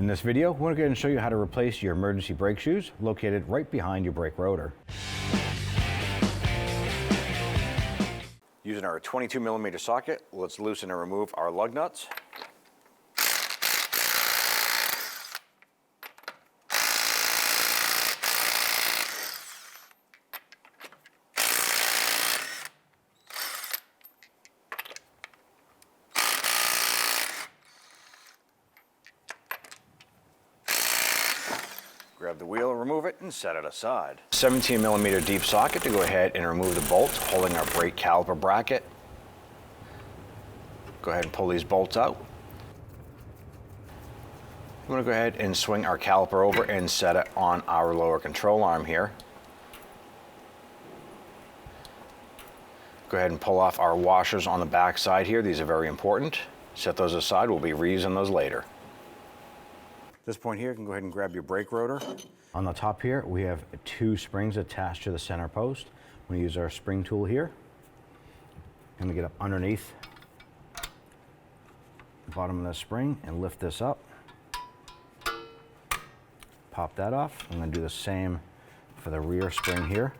this video, we're going to go ahead and show you how to replace your emergency brake shoes located right behind your brake rotor. Using our 22mm socket, let's loosen and remove our lug nuts. Grab the wheel, remove it, and set it aside. 17mm deep socket to go ahead and remove the bolts holding our brake caliper bracket. Go ahead and pull these bolts out. I'm going to go ahead and swing our caliper over and set it on our lower control arm here. Go ahead and pull off our washers on the back side here. These are very important. Set those aside. We'll be reusing those later. At this point here, you can go ahead and grab your brake rotor. On the top here, we have 2 springs attached to the center post. I'm going to use our spring tool here. I'm going to get up underneath the bottom of the spring and lift this up. Pop that off. I'm going to do the same for the rear spring here.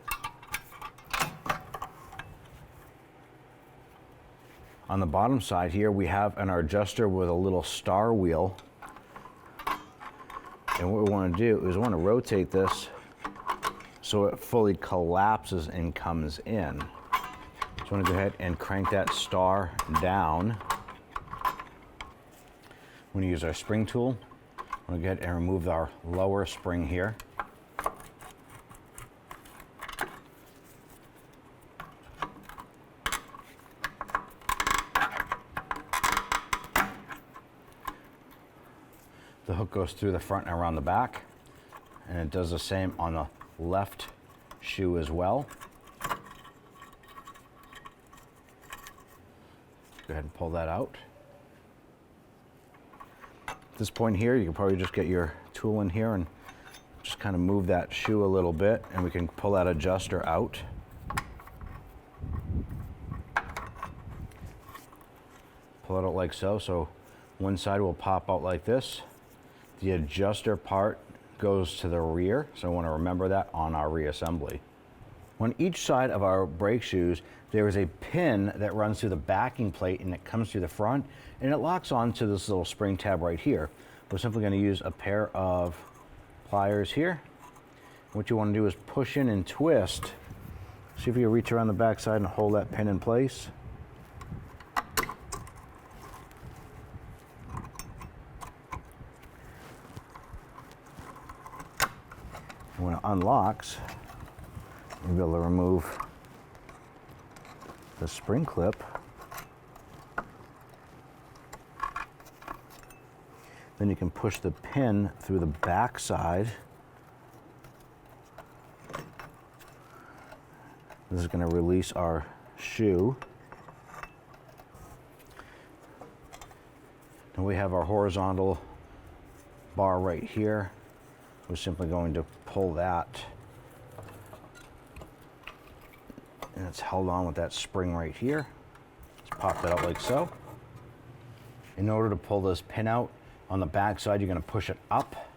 On the bottom side here, we have an adjuster with a little star wheel. And what we want to do is we want to rotate this so it fully collapses and comes in. So I want to go ahead and crank that star down. I'm going to use our spring tool. I'm going to go ahead and remove our lower spring here. The hook goes through the front and around the back, and it does the same on the left shoe as well. Go ahead and pull that out. At this point here, you can probably just get your tool in here and just kind of move that shoe a little bit, and we can pull that adjuster out. Pull it out like so. So one side will pop out like this. The adjuster part goes to the rear, so I want to remember that on our reassembly. On each side of our brake shoes, there is a pin that runs through the backing plate and it comes through the front, and it locks onto this little spring tab right here. We're simply going to use a pair of pliers here. What you want to do is push in and twist. See if you can reach around the back side and hold that pin in place. When it unlocks, you'll be able to remove the spring clip. Then you can push the pin through the back side. This is going to release our shoe. And we have our horizontal bar right here. We're simply going to pull that, and it's held on with that spring right here. Let's pop that out like so. In order to pull this pin out, on the back side, you're going to push it up.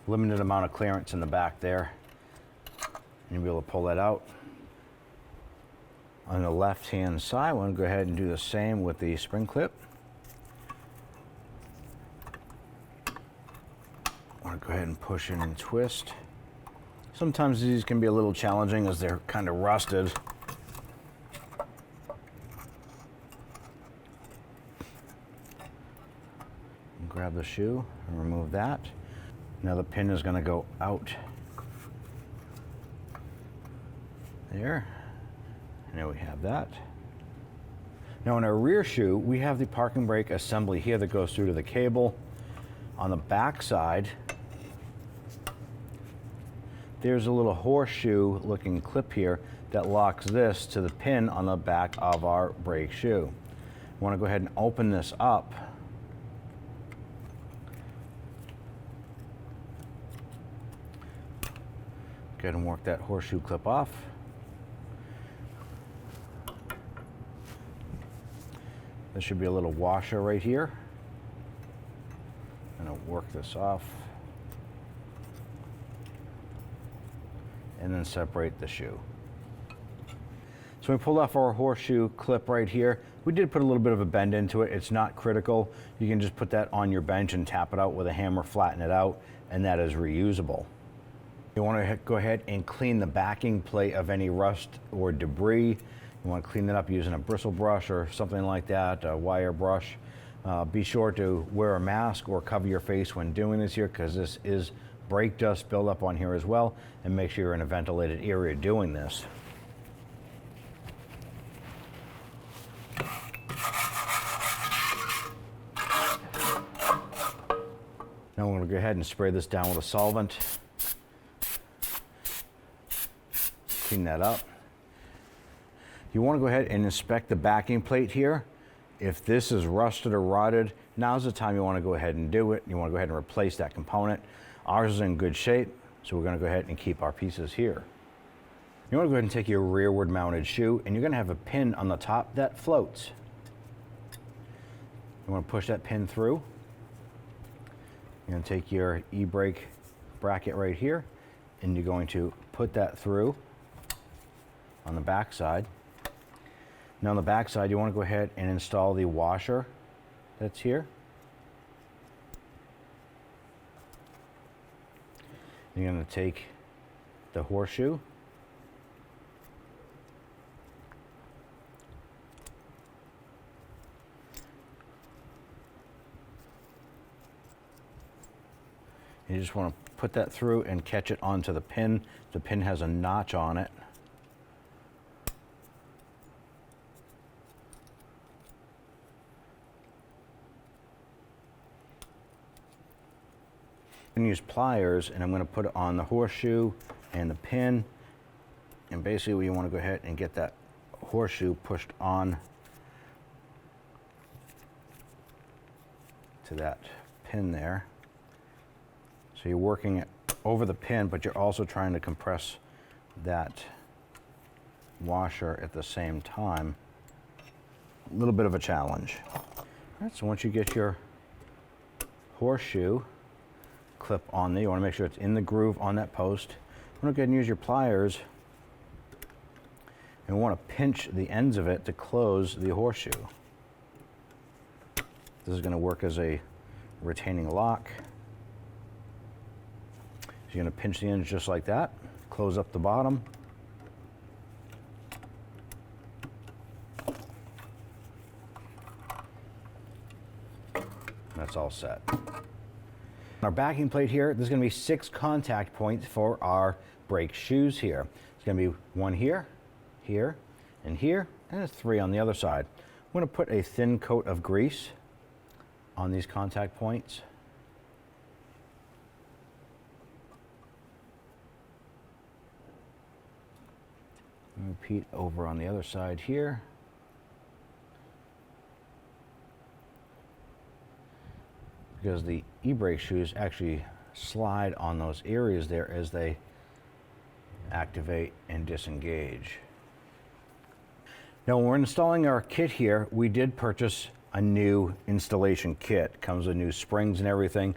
Limited amount of clearance in the back there, and you'll be able to pull that out. On the left-hand side, I want to go ahead and do the same with the spring clip. Go ahead and push in and twist. Sometimes these can be a little challenging as they're kind of rusted. Grab the shoe and remove that. Now the pin is going to go out there. And there we have that. Now in our rear shoe, we have the parking brake assembly here that goes through to the cable. On the back side, there's a little horseshoe looking clip here that locks this to the pin on the back of our brake shoe. I want to go ahead and open this up. Go ahead and work that horseshoe clip off. There should be a little washer right here. work this off. And then separate the shoe. So we pulled off our horseshoe clip right here. We did put a little bit of a bend into it. It's not critical. You can just put that on your bench and tap it out with a hammer, flatten it out, and that is reusable. You want to go ahead and clean the backing plate of any rust or debris. You want to clean that up using a bristle brush or something like that, a wire brush. Be sure to wear a mask or cover your face when doing this here, because this is brake dust buildup on here as well, and make sure you're in a ventilated area doing this. Now we're going to go ahead and spray this down with a solvent. Clean that up. You want to go ahead and inspect the backing plate here. If this is rusted or rotted, now's the time you want to go ahead and do it. You want to go ahead and replace that component. Ours is in good shape, so we're going to go ahead and keep our pieces here. You want to go ahead and take your rearward mounted shoe, and you're going to have a pin on the top that floats. You want to push that pin through. You're going to take your e-brake bracket right here, and you're going to put that through on the back side. Now on the back side, you want to go ahead and install the washer that's here. You're going to take the horseshoe, you just want to put that through and catch it onto the pin. The pin has a notch on it. I'm going to use pliers, and I'm going to put it on the horseshoe and the pin, and basically you want to go ahead and get that horseshoe pushed on to that pin there. So you're working it over the pin, but you're also trying to compress that washer at the same time. A little bit of a challenge. All right, so once you get your horseshoe clip on there, you want to make sure it's in the groove on that post. You want to go ahead and use your pliers, and we want to pinch the ends of it to close the horseshoe. This is going to work as a retaining lock. So you're going to pinch the ends just like that, close up the bottom. That's all set. Our backing plate here, there's going to be 6 contact points for our brake shoes here. It's going to be 1 here, here, and here, and 3 on the other side. I'm going to put a thin coat of grease on these contact points. And repeat over on the other side here. Because the e-brake shoes actually slide on those areas there as they activate and disengage. Now when we're installing our kit here, we did purchase a new installation kit. It comes with new springs and everything.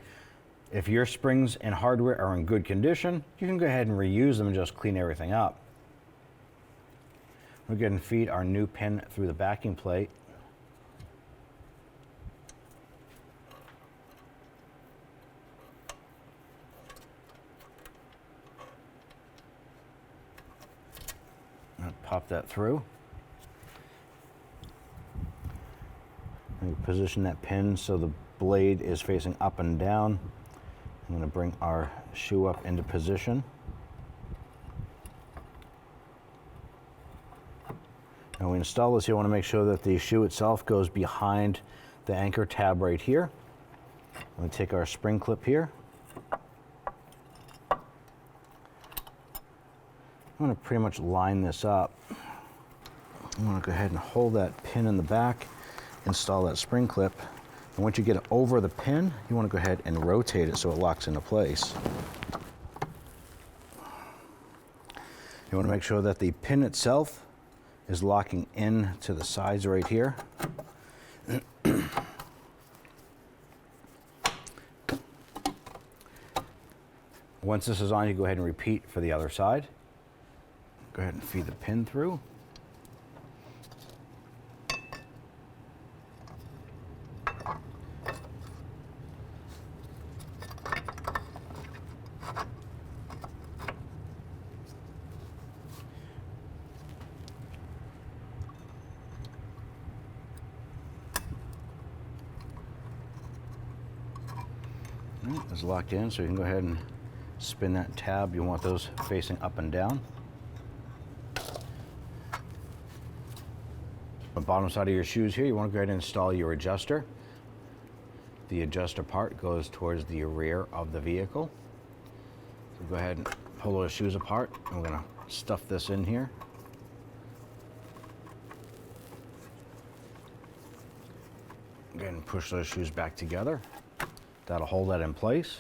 If your springs and hardware are in good condition, you can go ahead and reuse them and just clean everything up. We're going to feed our new pin through the backing plate. Pop that through. And position that pin so the blade is facing up and down. I'm going to bring our shoe up into position. Now we install this, you want to make sure that the shoe itself goes behind the anchor tab right here. I'm going to take our spring clip here. I'm going to pretty much line this up. I'm going to go ahead and hold that pin in the back, install that spring clip, and once you get it over the pin, you want to go ahead and rotate it so it locks into place. You want to make sure that the pin itself is locking in to the sides right here. Once this is on, you go ahead and repeat for the other side. Go ahead and feed the pin through. It's locked in, so you can go ahead and spin that tab. You want those facing up and down. On the bottom side of your shoes here, you want to go ahead and install your adjuster. The adjuster part goes towards the rear of the vehicle. So go ahead and pull those shoes apart. I'm going to stuff this in here. Go ahead and push those shoes back together. That'll hold that in place.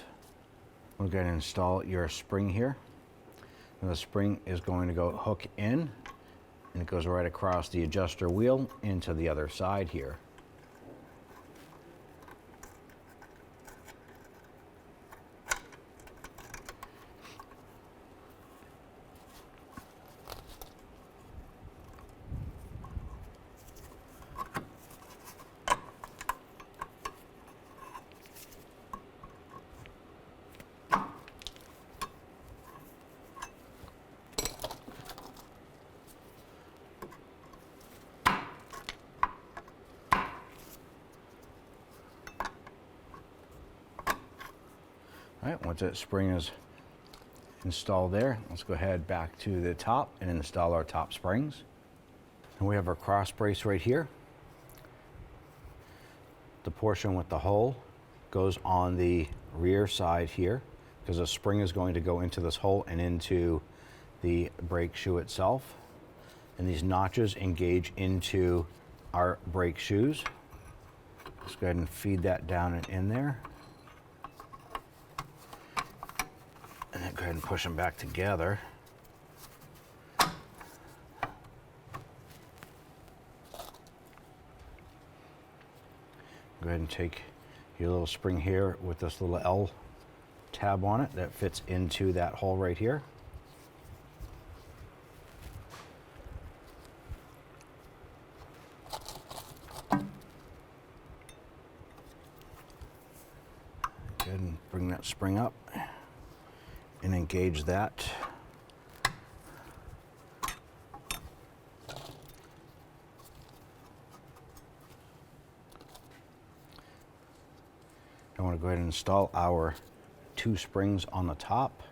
We're going to install your spring here. And the spring is going to go hook in, and it goes right across the adjuster wheel into the other side here. All right, once that spring is installed there, let's go ahead back to the top and install our top springs. And we have our cross brace right here. The portion with the hole goes on the rear side here because the spring is going to go into this hole and into the brake shoe itself. And these notches engage into our brake shoes. Let's go ahead and feed that down and in there. And then go ahead and push them back together. Go ahead and take your little spring here with this little L tab on it that fits into that hole right here. Go ahead and bring that spring up and engage that. I want to go ahead and install our 2 springs on the top.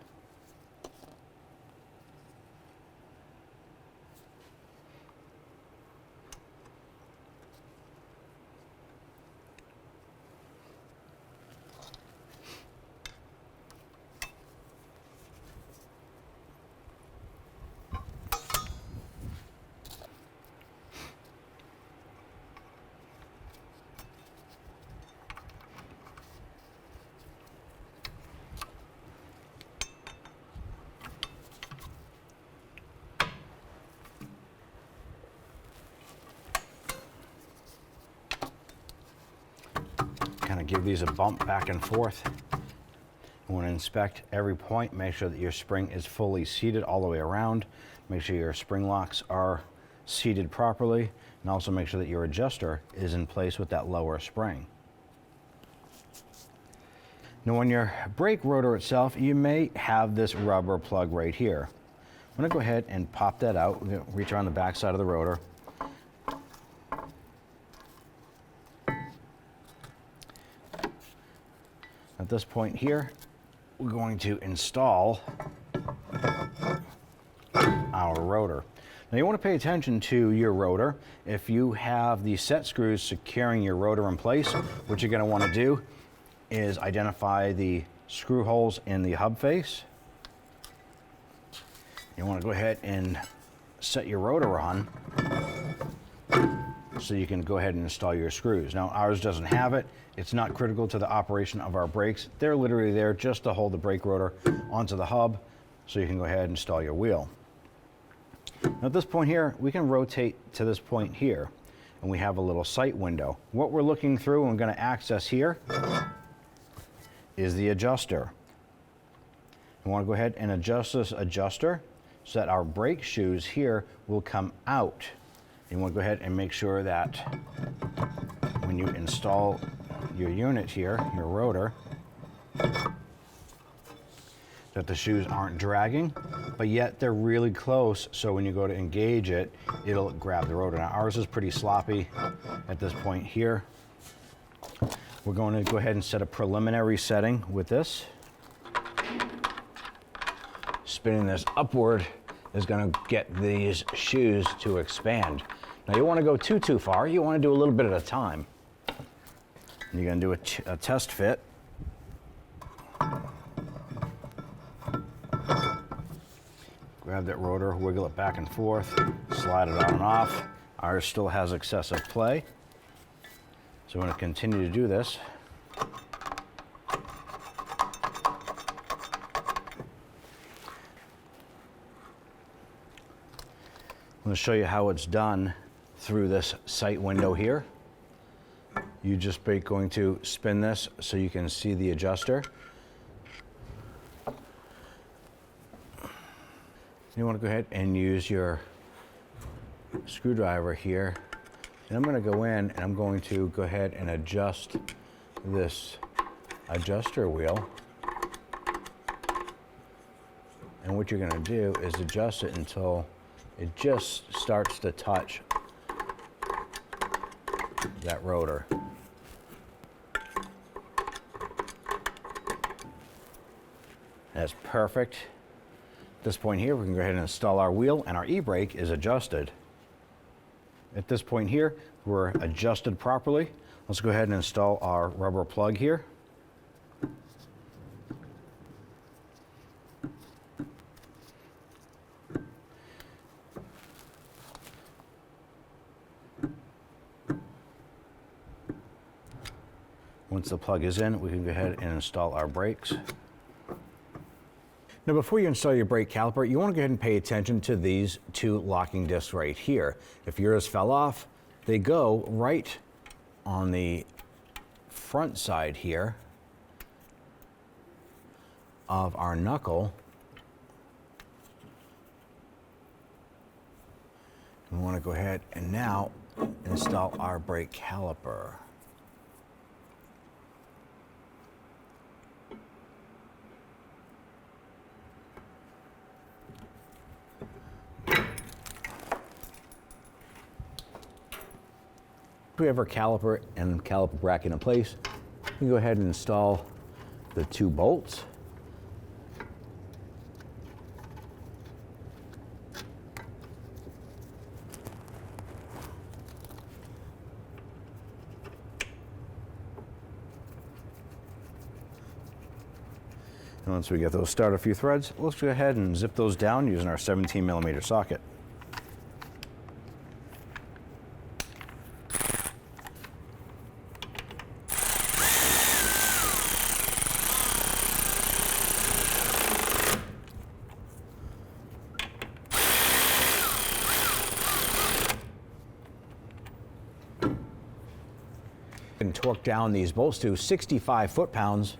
Kind of give these a bump back and forth. You want to inspect every point, make sure that your spring is fully seated all the way around, make sure your spring locks are seated properly, and also make sure that your adjuster is in place with that lower spring. Now on your brake rotor itself, you may have this rubber plug right here. I'm going to go ahead and pop that out. We're going to reach around the back side of the rotor. At this point here, we're going to install our rotor. Now you want to pay attention to your rotor. If you have the set screws securing your rotor in place, what you're going to want to do is identify the screw holes in the hub face. You want to go ahead and set your rotor on so you can go ahead and install your screws. Now ours doesn't have it. It's not critical to the operation of our brakes. They're literally there just to hold the brake rotor onto the hub so you can go ahead and install your wheel. Now at this point here, we can rotate to this point here and we have a little sight window. What we're looking through and we're going to access here is the adjuster. We want to go ahead and adjust this adjuster so that our brake shoes here will come out. You want to go ahead and make sure that when you install your unit here, your rotor, that the shoes aren't dragging, but yet they're really close, so when you go to engage it, it'll grab the rotor. Now ours is pretty sloppy at this point here. We're going to go ahead and set a preliminary setting with this. Spinning this upward is going to get these shoes to expand. Now you want to go too far, you want to do a little bit at a time. You're going to do a test fit. Grab that rotor, wiggle it back and forth, slide it on and off. Ours still has excessive play. So I'm going to continue to do this. I'm going to show you how it's done through this sight window here. You just be going to spin this so you can see the adjuster. You want to go ahead and use your screwdriver here. And I'm going to go in and I'm going to go ahead and adjust this adjuster wheel. And what you're going to do is adjust it until it just starts to touch that rotor. That's perfect. At this point here, we can go ahead and install our wheel, and our e-brake is adjusted. At this point here, we're adjusted properly. Let's go ahead and install our rubber plug here. Once the plug is in, we can go ahead and install our brakes. Now, before you install your brake caliper, you want to go ahead and pay attention to these two locking discs right here. If yours fell off, they go right on the front side here of our knuckle. We want to go ahead and now install our brake caliper. We have our caliper and caliper bracket in place. We can go ahead and install the two bolts. And once we get those started a few threads, let's go ahead and zip those down using our 17mm socket. And torque down these bolts to 65 foot-pounds.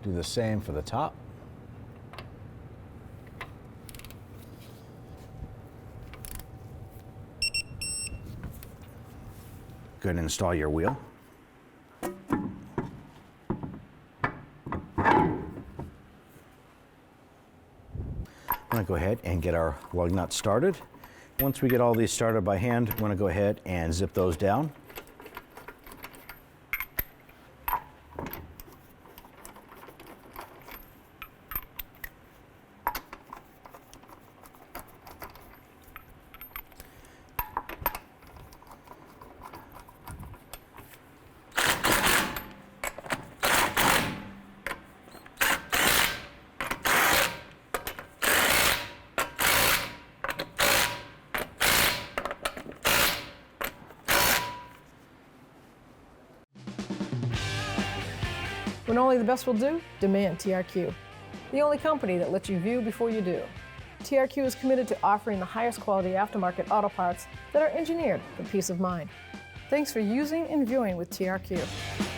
Do the same for the top. Go ahead and install your wheel. I'm going to go ahead and get our lug nuts started. Once we get all these started by hand, I'm going to go ahead and zip those down. When only the best will do, demand TRQ. The only company that lets you view before you do. TRQ is committed to offering the highest quality aftermarket auto parts that are engineered for peace of mind. Thanks for using and viewing with TRQ.